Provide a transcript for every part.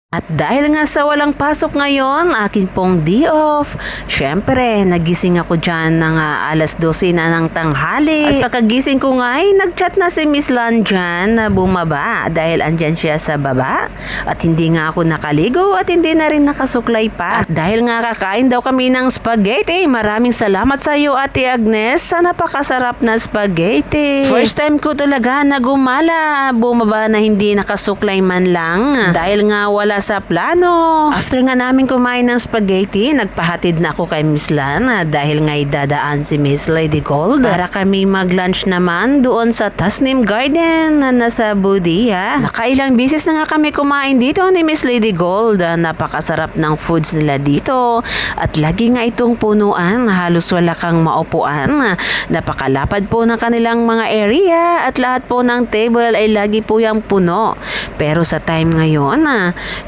At dahil nga sa walang pasok ngayon, akin pong day off, syempre nagising ako dyan ng alas 12 na ng tanghali. At pagkagising ko nga ay nagchat na si Miss Lan dyan na bumaba dahil andyan siya sa baba. At hindi nga ako nakaligo at hindi na rin nakasuklay pa. At dahil nga kakain daw kami ng spaghetti, maraming salamat sa iyo Ate Agnes sa napakasarap na spaghetti. First time ko talaga na gumala, bumaba na hindi nakasuklay man lang. Dahil nga wala sa plano. After nga namin kumain ng spaghetti, nagpahatid na ako kay Miss Lan dahil nga'y dadaan si Miss Lady Gold para kami mag-lunch naman doon sa Tasnim Garden na nasa Budia. Nakailang bisis na nga kami kumain dito ni Miss Lady Gold. Napakasarap ng foods nila dito at lagi nga itong punuan. Halos wala kang maupuan. Napakalapad po ng kanilang mga area at lahat po ng table ay lagi po yung puno. Pero sa time ngayon,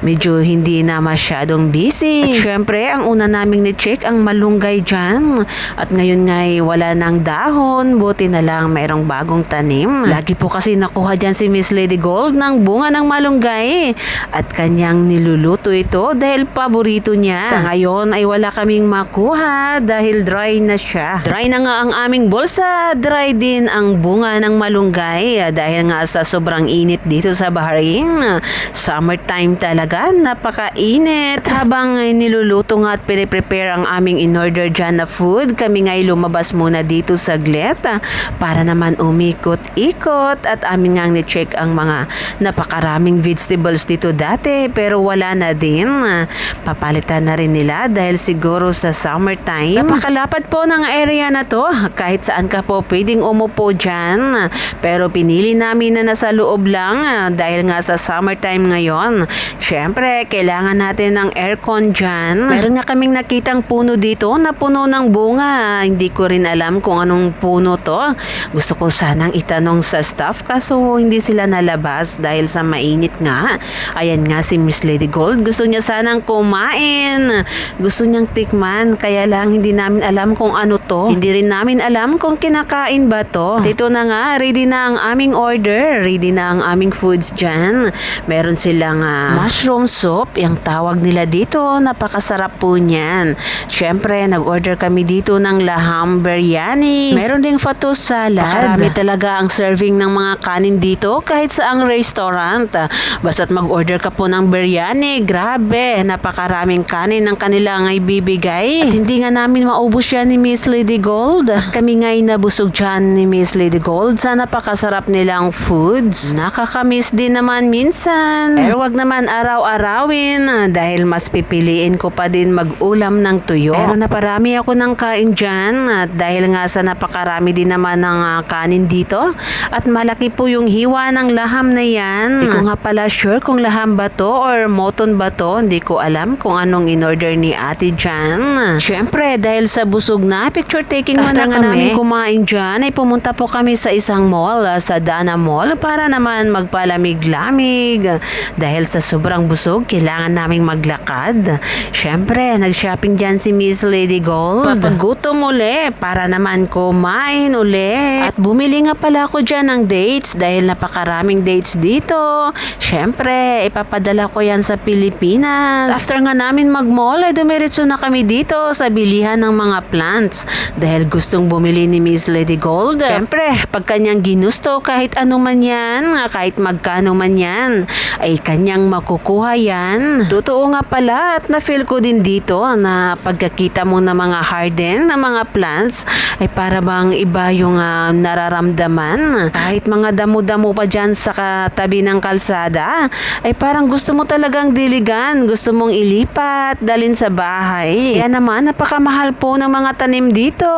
medyo hindi na masyadong busy. At syempre, ang una naming ni-check ang malunggay dyan. At ngayon nga'y wala ng dahon. Buti na lang mayroong bagong tanim. Lagi po kasi nakuha dyan si Miss Lady Gold ng bunga ng malunggay. At kanyang niluluto ito dahil paborito niya. Sa ngayon ay wala kaming makuha dahil dry na siya. Dry na nga ang aming bulsa. Dry din ang bunga ng malunggay dahil nga sa sobrang init dito sa Bahrain. Summertime talaga, napakainit. Habang niluluto nga at piniprepare ang aming in-order dyan na food, kami nga'y lumabas muna dito sa saglit para naman umikot-ikot at amin nga ni-check ang mga napakaraming vegetables dito dati pero wala na din. Papalitan na rin nila dahil siguro sa summertime. Napakalapad po ng area na to. Kahit saan ka po pwedeng umupo dyan. Pero pinili namin na nasa loob lang dahil nga sa summertime ngayon. Siyempre, kailangan natin ng aircon dyan. Meron nga kaming nakitang puno dito na puno ng bunga. Hindi ko rin alam kung anong puno to. Gusto ko sanang itanong sa staff kaso hindi sila nalabas dahil sa mainit nga. Ayan nga si Miss Lady Gold. Gusto niya sanang kumain. Gusto niyang tikman. Kaya lang hindi namin alam kung ano to. Hindi rin namin alam kung kinakain ba to. Dito na nga, ready na ang aming order. Ready na ang aming foods dyan. Meron silang mushroom soup, yung tawag nila dito. Napakasarap po niyan. Siyempre, nag-order kami dito ng laham biryani. Meron ding fatus salad. Pakarami talaga ang serving ng mga kanin dito kahit sa ang restaurant. Basta't mag-order ka po ng biryani, grabe, napakaraming kanin ng kanilang ibibigay. At hindi nga namin maubos yan ni Miss Lady Gold. Kami nga'y nabusog dyan ni Miss Lady Gold sa napakasarap nilang foods. Nakakamiss din naman minsan. Pero wag naman araw-arawin dahil mas pipiliin ko pa din mag-ulam ng tuyo. Pero naparami ako ng kain dyan at dahil nga sa napakarami din naman ng kanin dito at malaki po yung hiwa ng laham na yan. Hindi ko nga pala sure kung laham ba to or moton ba to. Hindi ko alam kung anong in-order ni ate dyan. Siyempre dahil sa busog na, picture taking muna nga namin kumain dyan ay pumunta po kami sa isang mall, sa Dana Mall para naman magpalamig-lamig. Dahil sa sobrang busog, kailangan naming maglakad. Siyempre, nag-shopping dyan si Miss Lady Gold. Papagutom uli para naman kumain uli. At bumili nga pala ako dyan ng dates dahil napakaraming dates dito. Siyempre, ipapadala ko yan sa Pilipinas. After nga namin mag-mall, ay dumiretso na kami dito sa bilihan ng mga plants. Dahil gustong bumili ni Miss Lady Gold. Siyempre, pag kanyang ginusto kahit ano man yan, kahit magkano man yan, ay kanyang makukuha yan. Totoo nga pala at na-feel ko din dito na pagkakita mo ng mga harden na mga plants ay para bang iba yung nararamdaman. Kahit mga damo-damo pa dyan sa katabi ng kalsada ay parang gusto mo talagang diligan, gusto mong ilipat, dalin sa bahay. Kaya naman napakamahal po ng mga tanim dito.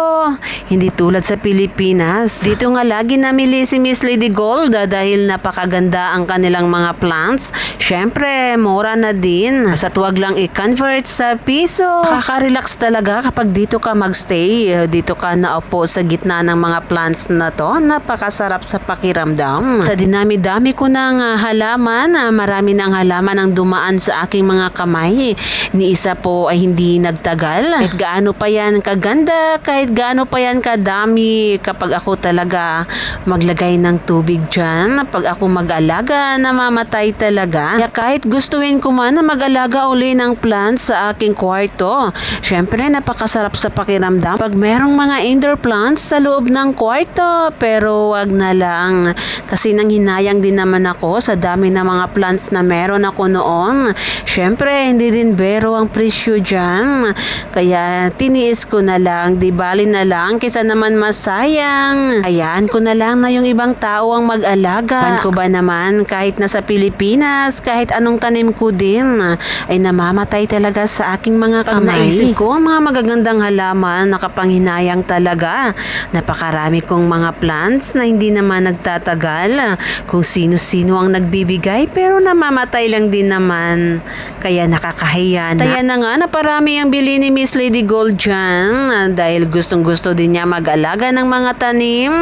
Hindi tulad sa Pilipinas. Dito nga lagi namili si Miss Lady Gold dahil napakaganda ang kanilang mga plants. Siyempre, mura na din. Basta tuwag lang i-convert sa piso. Nakaka-relax talaga kapag dito ka magstay. Dito ka naupo sa gitna ng mga plants na to. Napakasarap sa pakiramdam. Sa dinami-dami ko ng halaman, marami ng halaman ang dumaan sa aking mga kamay. Ni isa po ay hindi nagtagal. Kahit gaano pa yan kaganda, kahit gaano pa yan kadami, kapag ako talaga maglagay ng tubig dyan, pag ako mag-alaga, namamatay talaga. Kaya kahit gustuhin ko man na mag-alaga uli ng plants sa aking kwarto. Syempre, napakasarap sa pakiramdam pag merong mga indoor plants sa loob ng kwarto. Pero wag na lang. Kasi nanghinayang din naman ako sa dami ng mga plants na meron ako noon. Syempre, hindi din bero ang presyo dyan. Kaya tiniis ko na lang. Di bali na lang kaysa naman masayang. Hayaan ko na lang na yung ibang tao ang mag-alaga. Pan ko ba naman kahit nasa Pilipinas, kahit anong tanim ko din, ay namamatay talaga sa aking mga kamay. Naisip ko ang mga magagandang halaman, nakapanghinayang talaga. Napakarami kong mga plants na hindi naman nagtatagal. Kung sino-sino ang nagbibigay pero namamatay lang din naman. Kaya nakakahiya na. Kaya na nga naparami ang bili ni Miss Lady Gold dyan dahil gustong-gusto din niya mag-alaga ng mga tanim.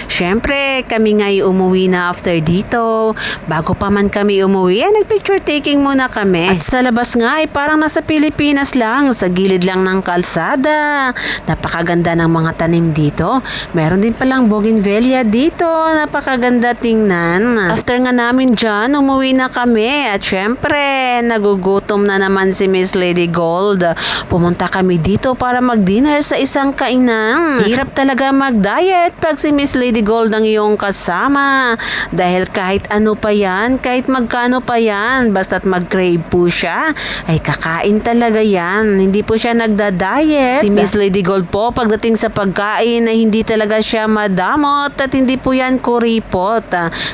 Syempre, kami nga'y umuwi na after dito. Bago pa man kami umuwi, nagpicture taking muna kami. At sa labas nga ay parang nasa Pilipinas lang, sa gilid lang ng kalsada. Napakaganda ng mga tanim dito. Meron din palang bougainvillea dito. Napakaganda tingnan. After nga namin dyan, umuwi na kami. At syempre, nagugutom na naman si Miss Lady Gold. Pumunta kami dito para mag-dinner sa isang kainan. Hirap talaga mag-diet pag si Miss Lady Gold ang iyong kasama. Dahil kahit ano pa yan, kahit magkano pa yan, basta't mag-crave po siya, ay kakain talaga yan. Hindi po siya nagda-diet. Si Miss Lady Gold po, pagdating sa pagkain, ay hindi talaga siya madamot at hindi po yan kuripot.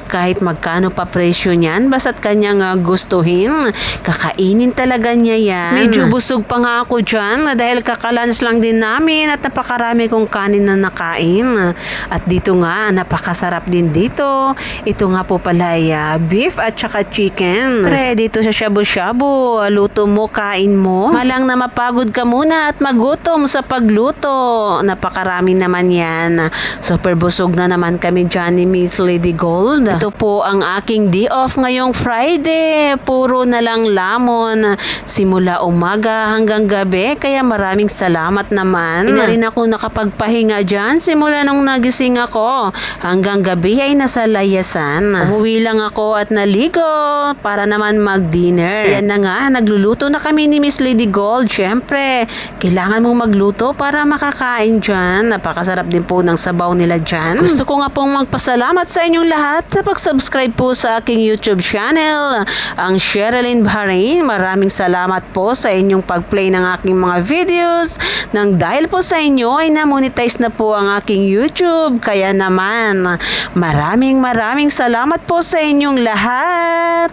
Kahit magkano pa presyo niyan, basta't kanyang gustuhin, kakainin talaga niya yan. Medyo busog pa nga ako dyan dahil kakalans lang din namin at napakarami kong kanin na nakain. At dito nga, napakasarap din dito. Ito nga po pala ay beef at saka chicken. Pre, dito sa shabu-shabu, luto mo, kain mo. Malang na mapagod ka muna at magutom sa pagluto. Napakarami naman yan. Super busog na naman kami dyan ni Miss Lady Gold. Ito po ang aking day off ngayong Friday. Puro na lang lamon. Simula umaga hanggang gabi. Kaya maraming salamat naman. Hindi na rin ako nakapagpahinga dyan. Simula nung nagising ako. Hanggang gabi ay nasa layasan. Umuwi lang ako at naligo para naman mag-dinner. Ayan na nga, nagluluto na kami ni Miss Lady Gold. Syempre, kailangan mong magluto para makakain dyan. Napakasarap din po ng sabaw nila dyan. Gusto ko nga pong magpasalamat sa inyong lahat sa pag-subscribe po sa aking YouTube channel, ang Sherilyn Bahrain. Maraming salamat po sa inyong pag-play ng aking mga videos. Nang dahil po sa inyo ay na-monetize na po ang aking YouTube. Kaya naman, maraming salamat po sa inyong lahat.